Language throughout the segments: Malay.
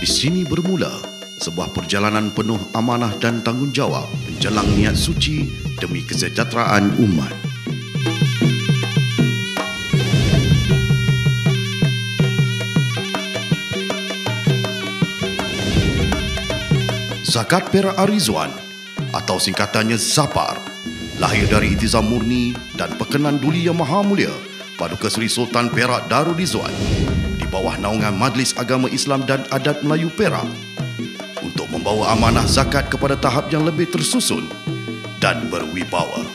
Di sini bermula sebuah perjalanan penuh amanah dan tanggungjawab menjelang niat suci demi kesejahteraan umat. Zakat Perak Arizwan atau singkatannya Zapar lahir dari itizam murni dan pekenan Duli Yang Maha Mulia Paduka Seri Sultan Perak Darul Rizwan di bawah naungan Majlis Agama Islam dan Adat Melayu Perak untuk membawa amanah zakat kepada tahap yang lebih tersusun dan berwibawa.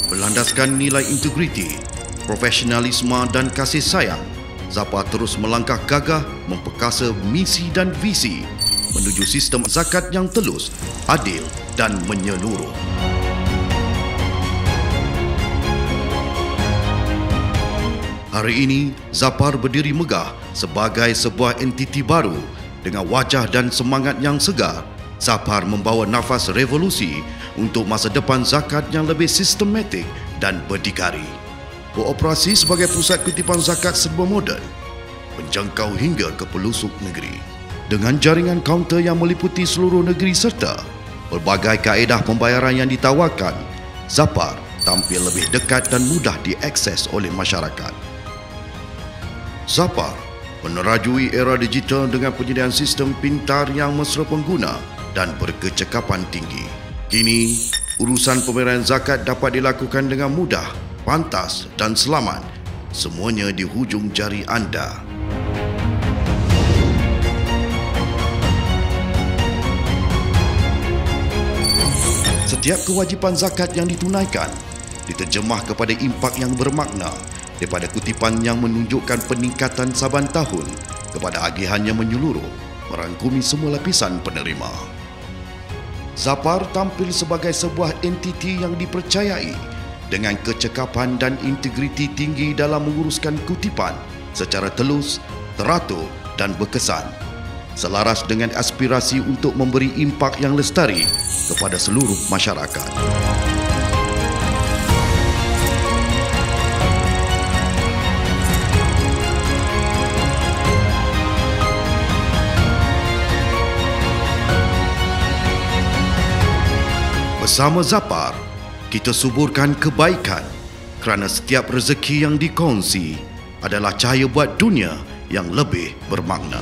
Berlandaskan nilai integriti, profesionalisme dan kasih sayang, Zapar terus melangkah gagah memperkasa misi dan visi menuju sistem zakat yang telus, adil dan menyeluruh. Hari ini, Zapar berdiri megah sebagai sebuah entiti baru dengan wajah dan semangat yang segar. Zapar membawa nafas revolusi untuk masa depan zakat yang lebih sistematik dan berdikari. Beroperasi sebagai pusat kutipan zakat serba moden, menjangkau hingga ke pelosok negeri. Dengan jaringan kaunter yang meliputi seluruh negeri serta pelbagai kaedah pembayaran yang ditawarkan, Zapar tampil lebih dekat dan mudah diakses oleh masyarakat. Zapar menerajui era digital dengan penyediaan sistem pintar yang mesra pengguna dan berkecekapan tinggi. Kini, urusan pembayaran zakat dapat dilakukan dengan mudah, pantas dan selamat. Semuanya di hujung jari anda. Setiap kewajipan zakat yang ditunaikan diterjemah kepada impak yang bermakna daripada kutipan yang menunjukkan peningkatan saban tahun kepada agihan yang menyeluruh merangkumi semua lapisan penerima. Zapar tampil sebagai sebuah entiti yang dipercayai dengan kecekapan dan integriti tinggi dalam menguruskan kutipan secara telus, teratur dan berkesan, selaras dengan aspirasi untuk memberi impak yang lestari kepada seluruh masyarakat. Bersama Zapar, kita suburkan kebaikan kerana setiap rezeki yang dikongsi adalah cahaya buat dunia yang lebih bermakna.